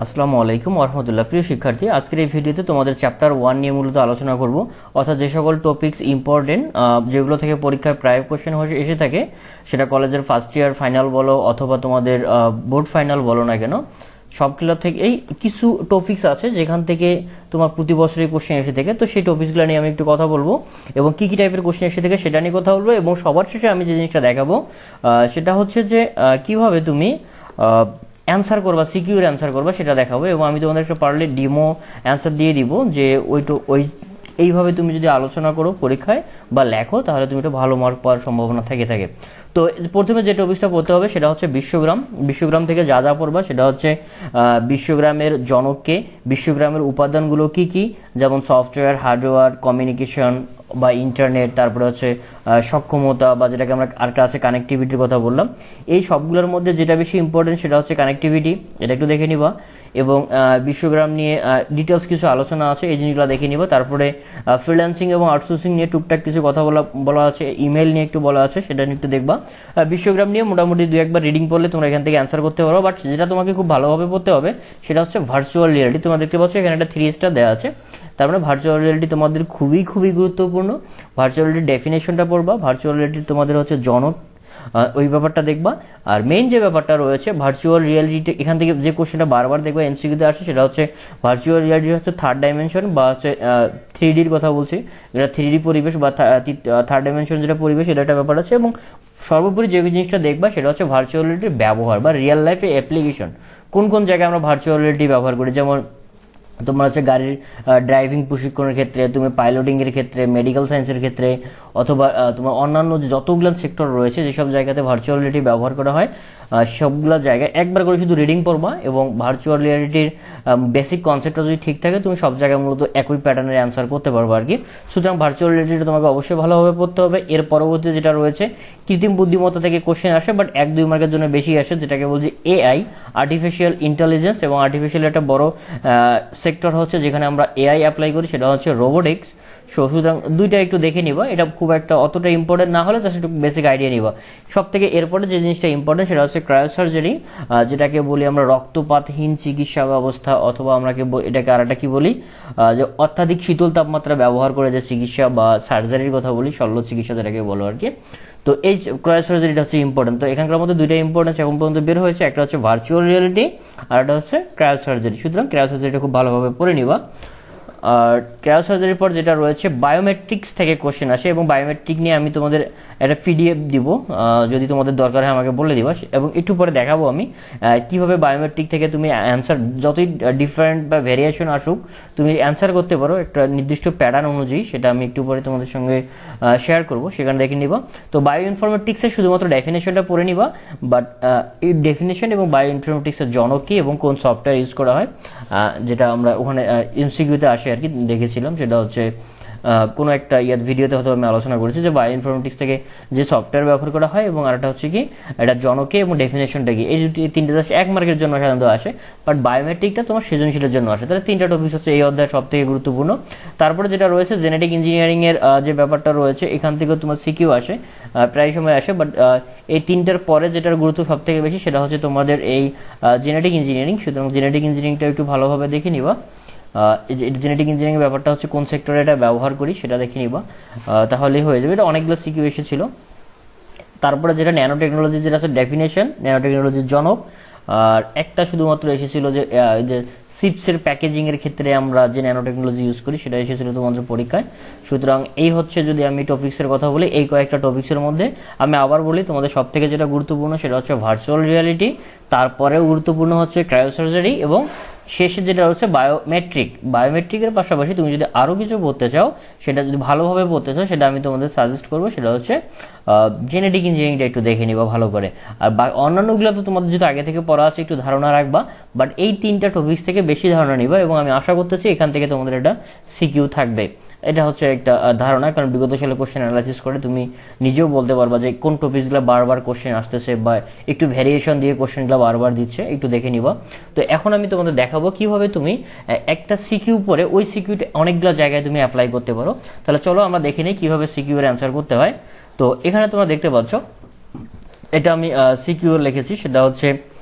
আসসালামু আলাইকুম ওয়া রাহমাতুল্লাহ। প্রিয় শিক্ষার্থী, আজকের এই ভিডিওতে তোমাদের চ্যাপ্টার 1 নিয়ে মূলত আলোচনা করব, অর্থাৎ যে সকল টপিকস ইম্পর্টেন্ট যেগুলো থেকে পরীক্ষায় প্রায় কোশ্চেন এসে থাকে, সেটা কলেজের ফার্স্ট ইয়ার ফাইনাল বলো অথবা তোমাদের বোর্ড ফাইনাল বলো না কেন, সবগুলো থেকে এই কিছু টপিকস আছে যেখান থেকে তোমার প্রতি বছরই কোশ্চেন এসে থাকে। তো সেই টপিকসগুলো নিয়ে আমি একটু কথা বলবো এবং কি কি টাইপের কোশ্চেন এসে থাকে সেটা নিয়ে কথা বলবো, এবং সবার শেষে আমি যে জিনিসটা দেখাবো সেটা হচ্ছে যে কিভাবে তুমি অ্যান্সার করবা, সিকিউর অ্যান্সার করবা সেটা দেখাবো। এবং আমি তোমাদের একটা পারলে ডিমো অ্যান্সার দিয়ে দিব যে ওই এইভাবে তুমি যদি আলোচনা করো পরীক্ষায় বা লেখো, তাহলে তুমি একটা ভালো মার্ক পাওয়ার সম্ভাবনা থাকে। তো প্রথমে যে টপিকসটা পড়তে হবে সেটা হচ্ছে বিশ্বগ্রাম। বিশ্বগ্রাম থেকে যা যা পড়বা সেটা হচ্ছে বিশ্বগ্রামের জনককে, বিশ্বগ্রামের উপাদানগুলো কি কি, যেমন সফটওয়্যার, হার্ডওয়্যার, কমিউনিকেশন বা ইন্টারনেট, তারপরে হচ্ছে সক্ষমতা বা যেটাকে আমরা আরেকটা আছে কানেক্টিভিটির কথা বললাম। এই সবগুলোর মধ্যে যেটা বেশি ইম্পর্টেন্ট সেটা হচ্ছে কানেক্টিভিটি, এটা একটু দেখে নিবা। এবং বিশ্বগ্রাম নিয়ে ডিটেলস কিছু আলোচনা আছে, এই জিনিসগুলো দেখে নিবা। তারপরে ফ্রিল্যান্সিং এবং আউটসোর্সিং নিয়ে টুকটাক কিছু কথা বলা আছে, ইমেল নিয়ে একটু বলা আছে, সেটা একটু দেখবা। বিশ্বগ্রাম নিয়ে মোটামুটি 2-1বার রিডিং পড়লে তোমরা এখান থেকে অ্যান্সার করতে পারো, বাট যেটা তোমাকে খুব ভালোভাবে পড়তে হবে সেটা হচ্ছে ভার্চুয়াল রিয়ালিটি। তোমরা দেখতে পাচ্ছ এখানে একটা 3 স্টার দেওয়া আছে, তার মানে ভার্চুয়াল রিয়ালিটি তোমাদের খুবই গুরুত্বপূর্ণ। ভার্চুয়াল রিয়ালিটির ডেফিনেশনটা পড়বা, ভার্চুয়াল রিয়ালিটি তোমাদের হচ্ছে জনক, ওই ব্যাপারটা দেখবা। আর মেইন যে ব্যাপারটা রয়েছে ভার্চুয়াল রিয়ালিটি, এখান থেকে যে কোশ্চেনটা বারবার দেখবা এমসিকিউতে আসে, সেটা হচ্ছে ভার্চুয়াল রিয়ালিটি হচ্ছে থার্ড ডাইমেনশন বা হচ্ছে 3Dর কথা বলছি, যেটা 3D পরিবেশ বা থার্ড ডাইমেনশন যেটা পরিবেশ, এটা একটা ব্যাপার আছে। এবং সর্বোপরি যে জিনিসটা দেখবা সেটা হচ্ছে ভার্চুয়াল রিয়ালিটির ব্যবহার বা রিয়েল লাইফে অ্যাপ্লিকেশন, কোন জায়গায় আমরা ভার্চুয়াল রিয়ালিটি ব্যবহার করি। যেমন তোমার হচ্ছে গাড়ির ড্রাইভিং প্রশিক্ষণের ক্ষেত্রে, তুমি পাইলটিংয়ের ক্ষেত্রে, মেডিকেল সায়েন্সের ক্ষেত্রে, অথবা তোমার অন্যান্য যতগুলো সেক্টর রয়েছে যেসব জায়গাতে ভার্চুয়াল রিয়ালিটি ব্যবহার করা হয়, সবগুলো জায়গায় একবার করে শুধু রিডিং পড়বা এবং ভার্চুয়াল রিয়ালিটির বেসিক কনসেপ্টটা যদি ঠিক থাকে, তুমি সব জায়গায় মূলত একই প্যাটার্নের অ্যান্সার করতে পারবো আর কি। সুতরাং ভার্চুয়াল রিয়ালিটিটা তোমাকে অবশ্যই ভালোভাবে পড়তে হবে। এর পরবর্তী যেটা রয়েছে কৃত্রিম বুদ্ধিমত্তা থেকে কোশ্চেন আসে, বাট 1-2 মার্কের জন্য বেশি আসে, যেটাকে বলছি এআই, আর্টিফিশিয়াল ইন্টেলিজেন্স। এবং আর্টিফিশিয়াল একটা বড় সেক্টর হচ্ছে যেখানে আমরা এআই অ্যাপ্লাই করি, সেটা হচ্ছে রোবোটিক্স। সুতরাং দুইটা একটু দেখে নিবা, এটা খুব একটা অতটা ইম্পর্টেন্ট না হলে জাস্ট একটু বেসিক আইডিয়া নিবা। সব থেকে এরপরে যে জিনিসটা ইম্পর্টেন্ট সেটা হচ্ছে ক্রায়োসার্জারি, যেটাকে বলি আমরা রক্তপাতহীন চিকিৎসা ব্যবস্থা, অথবা আমরা এটাকে আর একটা কি বলি, যে অত্যাধিক শীতল তাপমাত্রা ব্যবহার করে যে চিকিৎসা বা সার্জারির কথা বলি, শল্য চিকিৎসা যেটাকে বলো আর কি। তো এই ক্রায়োসার্জারিটা হচ্ছে ইম্পর্টেন্ট। তো এখানকার মধ্যে দুইটা ইম্পর্টেন্স এখন পর্যন্ত বের হয়েছে, একটা হচ্ছে ভার্চুয়াল রিয়ালিটি আর একটা হচ্ছে ক্রায়োসার্জারি। সুতরাং ক্রায়োসার্জারিটা খুব ভালোভাবে পড়ে নিবা। আর ক্রায়োসার্জারির পর যেটা রয়েছে বায়োমেট্রিক্স থেকে কোশ্চেন আসে, এবং বায়োমেট্রিক নিয়ে আমি তোমাদের একটা পিডিএফ দিব, যদি তোমাদের দরকার হয় আমাকে বলে দিবা, এবং একটু পরে দেখাবো আমি কিভাবে বায়োমেট্রিক থেকে তুমি অ্যান্সার যতই ডিফারেন্ট বা ভেরিয়েশন আসুক তুমি অ্যান্সার করতে পারো একটা নির্দিষ্ট প্যাটার্ন অনুযায়ী। সেটা আমি একটু পরে তোমাদের সঙ্গে শেয়ার করবো, সেখানে দেখে নিবা। তো বায়ো ইনফরমেটিক্সের শুধুমাত্র ডেফিনেশনটা পড়ে নিবা, বাট এই ডেফিনেশন এবং বায়ো ইনফরমেটিক্সের জনক কি এবং কোন সফটওয়্যার ইউজ করা হয়, যেটা আমরা ওখানে এমসিকিউতে আসে আর কি দেখেছিলাম, সেটা হচ্ছে কোনো একটা ভিডিওতে হয়তো আমি আলোচনা করেছি যে বায়ো ইনফরমেটিক্স থেকে যে সফটওয়্যার ব্যবহার করা হয়, এবং আরেকটা হচ্ছে কি এটা জনকে এবং ডেফিনেশনটা কি, এই তিনটে জাস্ট 1 মার্কের জন্য সাধারণত আসে, বাট বায়োমেট্রিকটা তোমার সৃজনশীলের জন্য আসে। তাহলে 3টা টপিক হচ্ছে এই অধ্যায় সব থেকে গুরুত্বপূর্ণ। তারপরে যেটা রয়েছে জেনেটিক ইঞ্জিনিয়ারিং এর যে ব্যাপারটা রয়েছে, এখান থেকে তোমার সিকিউ আসে, প্রায় সময় আসে, বাট এই 3টার পরে যেটার গুরুত্ব সব থেকে বেশি সেটা হচ্ছে তোমাদের এই জেনেটিক ইঞ্জিনিয়ারিং। সুতরাং জেনেটিক ইঞ্জিনিয়ারিংটা একটু ভালোভাবে দেখে নিবা। জেনেটিক ইঞ্জিনিয়ারিং ব্যাপারটা হচ্ছে কোন সেক্টরে এটা ব্যবহার করি সেটা দেখে নিবা, তাহলেই হয়ে যাবে। এটা অনেকগুলো সিকিউ এসেছিল। তারপরে যেটা ন্যানো টেকনোলজি, যেটা হচ্ছে ডেফিনেশন, ন্যানো টেকনোলজির জনক। আর একটা শুধুমাত্র এসেছিল যে চিপসের প্যাকেজিং এর ক্ষেত্রে আমরা যে ন্যানো টেকনোলজি ইউজ করি, সেটা এসেছিল তোমাদের পরীক্ষায়। সুতরাং এই হচ্ছে যদি আমি টপিক্সের কথা বলি, এই কয়েকটা টপিক্সের মধ্যে আমি আবার বলি তোমাদের সব থেকে যেটা গুরুত্বপূর্ণ সেটা হচ্ছে ভার্চুয়াল রিয়ালিটি, তারপরেও গুরুত্বপূর্ণ হচ্ছে ক্রায়োসার্জারি, এবং শেষে যেটা হচ্ছে বায়োমেট্রিক। বায়োমেট্রিকের পাশাপাশি তুমি যদি আরো কিছু পড়তে চাও, সেটা যদি ভালোভাবে পড়তে চাও, সেটা আমি তোমাদের সাজেস্ট করবো, সেটা হচ্ছে জেনেটিক ইঞ্জিনিয়ারিংটা একটু দেখে নিবা ভালো করে। আর অন্যান্যগুলো তো তোমাদের যেহেতু আগে থেকে পড়া আছে একটু ধারণা রাখবা, বাট এই 3টা টপিক্স থেকে বেশি ধারণা নিবা, এবং আমি আশা করতেছি এখান থেকে তোমাদের একটা সিকিউ থাকবে। এটা হচ্ছে একটা ধারণা, কারণ বিগত সালে কোশ্চেন অ্যানালাইসিস করে তুমি নিজেও বলতে পারবা যে কোন টপিকসগুলো বারবার কোশ্চেন আসতেছে বা একটু ভ্যারিয়েশন দিয়ে কোশ্চেনগুলো বারবার দিচ্ছে, একটু দেখে নিবা। তো এখন আমি তোমাদের দেখাবো কিভাবে তুমি একটা সিকিউ পরে ওই সিকিউতে অনেকগুলো জায়গায় তুমি অ্যাপ্লাই করতে পারো। তাহলে চলো আমরা দেখে নিই কিভাবে সিকিউর অ্যান্সার করতে হয়। তো এখানে তোমরা দেখতে পাচ্ছ এটা আমি সিকিউর লিখেছি, সেটা হচ্ছে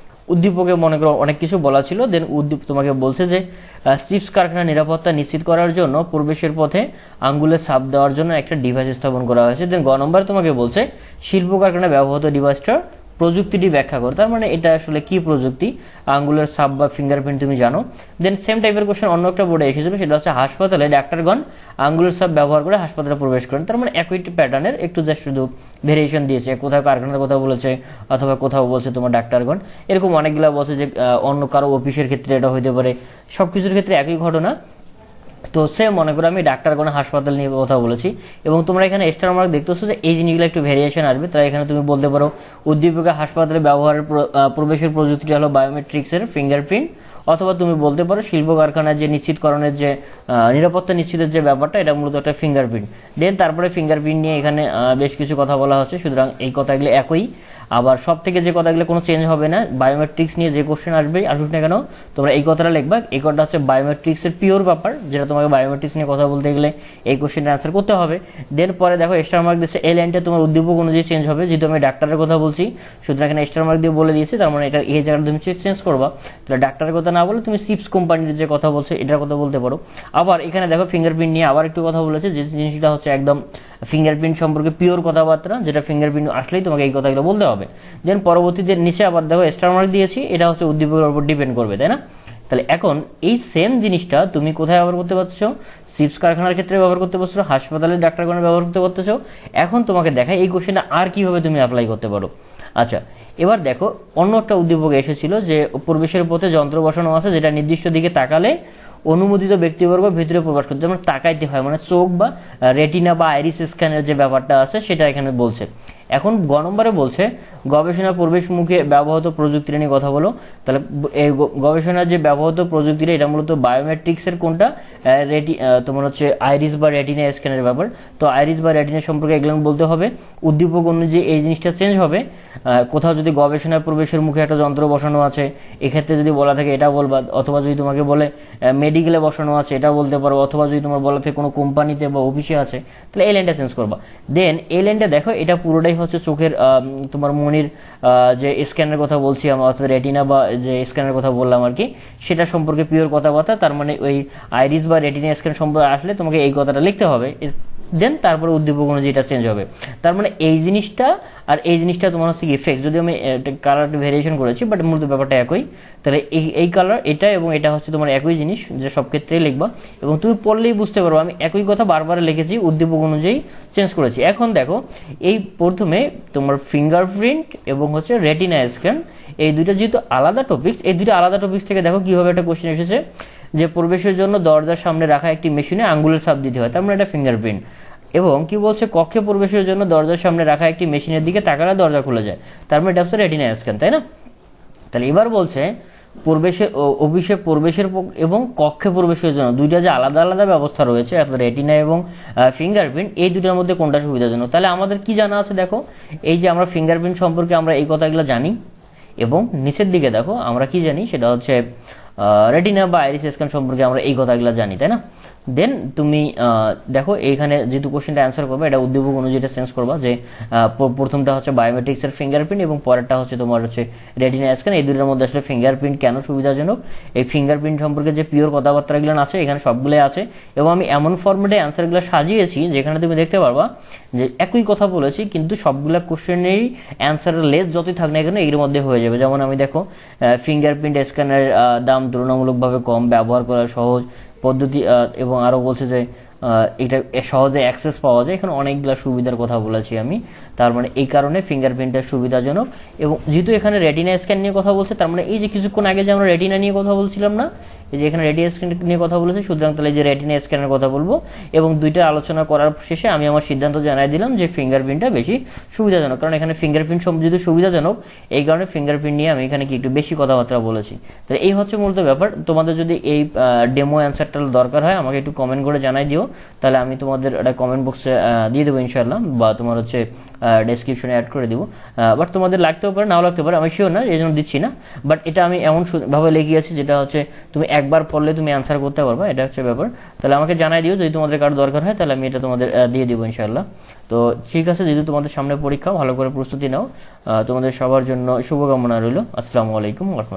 উদ্দীপকে মনে করো অনেক কিছু বলা ছিল, দেন তোমাকে বলছে যে চিপস কারখানার নিরাপত্তা নিশ্চিত করার জন্য প্রবেশের পথে আঙ্গুলের ছাপ দেওয়ার জন্য একটা ডিভাইস স্থাপন করা হয়েছে। দেন গ নম্বরে তোমাকে বলছে শিল্প কারখানায় ব্যবহৃত ডিভাইসটার প্রযুক্তিটি ব্যাখ্যা করো। তার মানে এটা আসলে কি প্রযুক্তি, আঙ্গুলের ছাপ বা ফিঙ্গারপ্রিন্ট তুমি জানো। দেন সেম টাইপের কোশ্চেন অন্য একটা বোর্ডে এসেছিল, সেটা হচ্ছে হাসপাতালে ডাক্তারগণ আঙ্গুলের ছাপ ব্যবহার করে হাসপাতালে প্রবেশ করেন। তার মানে একই প্যাটার্নের একটু জাস্ট শুধু ভেরিয়েশন দিয়েছে, কোথাও কারখানার কথা বলেছে অথবা কোথাও বলছে তোমার ডাক্তারগণ, এরকম অনেকগুলো বলছে যে অন্য কারো অফিসের ক্ষেত্রে এটা হইতে পারে, সবকিছুর ক্ষেত্রে একই ঘটনা। তো সেম মনে করো আমি ডাক্তারগণ হাসপাতাল নিয়ে কথা বলেছি, এবং তোমরা এখানে স্টার মার্ক দেখতেছো যে এই জিনিসগুলো একটু ভেরিয়েশন আসবে। তাই এখানে তুমি বলতে পারো উদ্দীপকে হাসপাতালে ব্যবহারের প্রবেশের প্রযুক্তিটি হলো বায়োমেট্রিক্সের ফিঙ্গারপ্রিন্ট, অথবা তুমি বলতে পারো শিল্প কারখানার যে নিশ্চিতকরণের যে নিরাপত্তা নিশ্চিতের যে ব্যাপারটা, এটা মূলত একটা ফিঙ্গারপ্রিন্ট। দেন তারপরে ফিঙ্গারপ্রিন্ট নিয়ে এখানে বেশ কিছু কথা বলা হচ্ছে, সুতরাং এই কথাগুলো একই। আবার সব থেকে যে কথাগুলো কোনো চেঞ্জ হবে না, বায়োমেট্রিক্স নিয়ে যে কোশ্চেন আসুক না কেন তোমরা এই কথাটা লিখবা। এই কথাটা হচ্ছে বায়োমেট্রিক্সের পিওর ব্যাপার, যেটা তোমাকে বায়োমেট্রিক্স নিয়ে কথা বলতে গেলে এই কোশ্চেনটা অ্যান্সার করতে হবে। দেন পরে দেখো স্টার মার্ক দিচ্ছে, এই লাইনটা তোমার উদ্দীপক অনুযায়ী চেঞ্জ হবে, যেহেতু আমি ডাক্তারের কথা বলছি সুতরাং এখানে স্টার মার্ক দিয়ে বলে দিয়েছি। তার মানে এটা এই জায়গাটা তুমি চেঞ্জ করবা, তাহলে ডাক্তারের কথা না বলে তুমি চিপস কোম্পানির যে কথা বলছো এটার কথা বলতে পারো। আবার এখানে দেখো ফিঙ্গারপ্রিন্ট নিয়ে আবার একটু কথা বলেছে, যে জিনিসটা হচ্ছে একদম ফিঙ্গারপ্রিন্ট সম্পর্কে পিওর কথাবার্তা, যেটা ফিঙ্গারপ্রিন্ট আসলেই তোমাকে এই কথাগুলো বলতে হবে। দেন পরবর্তীতে নিচে আবার দেখো স্টার মার্ক দিয়েছি, এটা হচ্ছে উদ্দীপকের উপর ডিপেন্ড করবে, তাই না? তাহলে এখন এই সেম জিনিসটা তুমি কোথায় ব্যবহার করতে পারছো, চিপস কারখানার ক্ষেত্রে ব্যবহার করতে পারছো, হাসপাতালের ডাক্তারগণ ব্যবহার করতে পারতেছো। এখন তোমাকে দেখায় এই কোশ্চেনটা আর কিভাবে তুমি অ্যাপ্লাই করতে পারো। আচ্ছা, এবার দেখো অন্য একটা উদ্দীপক এসেছিল যে প্রবেশের পথে যন্ত্র বসানো আছে, যেটা নির্দিষ্ট দিকে তাকালে অনুমোদিত ব্যক্তিবর্গ ভিতরে প্রবেশ করতে, মানে তাকাইতে হয়, মানে চোখ বা রেটিনা বা আইরিস স্ক্যানের যে ব্যাপারটা আছে সেটা এখানে বলছে। এখন গ নম্বরে বলছে গবেষণা প্রবেশ মুখে ব্যবহৃত প্রযুক্তি নিয়ে কথা বলো। তাহলে এই গবেষণার যে ব্যবহৃত প্রযুক্তিটা, এটা মূলত বায়োমেট্রিক্সের কোনটা, তোমার হচ্ছে আইরিস বা রেটিনা স্ক্যানের ব্যাপার। তো আইরিস বা রেটিনা সম্পর্কে এগুলো বলতে হবে। উদ্দীপক অনুযায়ী এই জিনিসটা চেঞ্জ হবে, কোথাও যদি গবেষণায় প্রবেশের মুখে একটা যন্ত্র বসানো আছে এক্ষেত্রে যদি বলা থাকে এটা বলবা, অথবা যদি তোমাকে বলে মেডিকেলে বসানো আছে এটা বলতে পারো, অথবা যদি তোমার বলা থাকে কোনো কোম্পানিতে বা অফিসে আছে তাহলে এই লাইনটা চেঞ্জ করবা। দেন এই লাইনটা দেখো, এটা পুরোটাই হচ্ছে চোখের তোমার মনির যে স্ক্যানের কথা বলছি আমরা, অর্থাৎ রেটিনা বা যে স্ক্যানের কথা বললাম আর কি, সেটা সম্পর্কে পিওর কথাবার্তা। তার মানে ওই আইরিস বা রেটিনা স্ক্যান সম্পর্কে আসলে তোমাকে এই কথাটা লিখতে হবে। দেন তারপরে উদ্দীপক অনুযায়ী এটা চেঞ্জ হবে। তার মানে এই জিনিসটা আর এই জিনিসটা তোমার হচ্ছে ইফেক্ট, যদি আমি কালার ভেরিয়েশন করেছি বাট মূলত ব্যাপারটা একই। তাহলে এই কালার এটা এবং এটা হচ্ছে তোমার একই জিনিস, যে সব ক্ষেত্রেই লিখবা এবং তুমি পড়লেই বুঝতে পারবো আমি একই কথা বারবার লিখেছি, উদ্দীপক অনুযায়ী চেঞ্জ করেছি। এখন দেখো এই প্রথমে তোমার ফিঙ্গারপ্রিন্ট এবং হচ্ছে রেটিনা স্ক্যান, এই দুইটা যেহেতু আলাদা টপিকস, এই দুইটা আলাদা টপিকস থেকে দেখো কিভাবে একটা কোশ্চেন এসেছে যে প্রবেশের জন্য দরজার সামনে রাখা একটি মেশিনে আঙ্গুলের ছাপ দিতে হয়, তার মানে এটা ফিঙ্গারপ্রিন্ট। এবং কি বলছে কক্ষে প্রবেশের জন্য দরজার সামনে রাখা একটি মেশিনের দিকে তাকালে দরজা খুলে যায়, তার মানে এটা হচ্ছে রেটিনা স্ক্যান, তাই না? তাহলে এবার বলছে প্রবেশের অফিসে প্রবেশের এবং কক্ষে প্রবেশের জন্য দুইটা যে আলাদা আলাদা ব্যবস্থা রয়েছে, অর্থাৎ রেটিনা এবং ফিঙ্গারপ্রিন্ট, এই দুটোর মধ্যে কোনটা সুবিধাজনক। তাহলে আমাদের কি জানা আছে দেখো, এই যে আমরা ফিঙ্গারপ্রিন্ট সম্পর্কে আমরা এই কথাগুলো জানি, এবং নিচের দিকে দেখো আমরা কি জানি, সেটা হচ্ছে রেটিনা বা আইরিস স্ক্যান সম্পর্কে আমরা এই কথাগুলো জানি, তাই না? দেন তুমি দেখো এইখানে যেহেতু কোশ্চেনটা অ্যান্সার করবে, এটা উদ্দীপক অনুযায়ী চেঞ্জ করবা, যে প্রথমটা হচ্ছে বায়োমেট্রিক্সের ফিঙ্গারপ্রিন্ট এবং পরেরটা হচ্ছে তোমার হচ্ছে রেটিনা স্ক্যান। এই দুটোর মধ্যে আসলে ফিঙ্গারপ্রিন্ট কেন সুবিধাজনক, এই ফিঙ্গারপ্রিন্ট সম্পর্কে যে পিওর কথাবার্তাগুলো আছে এখানে সবগুলোই আছে, এবং আমি এমন ফরম্যাটে অ্যান্সারগুলো সাজিয়েছি যেখানে তুমি দেখতে পারবা যে একই কথা বলেছি কিন্তু সবগুলা কোশ্চেনেরই অ্যান্সারের লেস যতই থাক না এখানে এর মধ্যে হয়ে যাবে। যেমন আমি দেখো ফিঙ্গারপ্রিন্ট স্ক্যানের দাম তুলনামূলকভাবে কম, ব্যবহার করা সহজ পদ্ধতি, এবং আরো বলছে যে এটা সহজে অ্যাক্সেস পাওয়া যায়, এখানে অনেকগুলো সুবিধার কথা বলেছি আমি। তার মানে এই কারণে ফিঙ্গারপ্রিন্টটা সুবিধাজনক। এবং যেহেতু এখানে রেটিনা স্ক্যান নিয়ে কথা বলছে, তার মানে এই যে কিছুক্ষণ আগে যে আমরা রেটিনা নিয়ে কথা বলছিলাম না, এই যে এখানে রেটিনা স্ক্যান নিয়ে কথা বলেছে, সুতরাং তাহলে যে রেটিনা স্ক্যানের কথা বলবো। এবং দুইটা আলোচনা করার শেষে আমি আমার সিদ্ধান্ত জানাই দিলাম যে ফিঙ্গারপ্রিন্টটা বেশি সুবিধাজনক, কারণ এখানে ফিঙ্গারপ্রিন্ট যেহেতু সুবিধাজনক এই কারণে ফিঙ্গারপ্রিন্ট নিয়ে আমি এখানে কি একটু বেশি কথাবার্তা বলেছি। তাহলে এই হচ্ছে মূলত ব্যাপার। তোমাদের যদি এই ডেমো অ্যান্সারটা দরকার হয় আমাকে একটু কমেন্ট করে জানাই দিও, তাহলে আমি তোমাদের একটা কমেন্ট বক্সে দিয়ে দেবো ইনশাআল্লাহ, বা তোমার হচ্ছে ডেসক্রিপশনে অ্যাড করে দিব। বাট তোমাদের লাগতেও পারে, নাও লাগতে পারে, আমি শিওর না, এই জন্য দিচ্ছি না। বাট এটা আমি এমন ভাবে লিখিয়েছি যেটা হচ্ছে তুমি একবার পড়লে তুমি অ্যান্সার করতে পারবা, এটা হচ্ছে ব্যাপার। তাহলে আমাকে জানাই দিও যদি তোমাদের কারো দরকার হয়, তাহলে আমি এটা তোমাদের দিয়ে দিব ইনশাআল্লাহ। তো ঠিক আছে, যেহেতু তোমাদের সামনে পরীক্ষা, ভালো করে প্রস্তুতি নাও। তোমাদের সবার জন্য শুভকামনা রইল। আসসালামু আলাইকুম ওয়া রাহমাতুল্লাহ।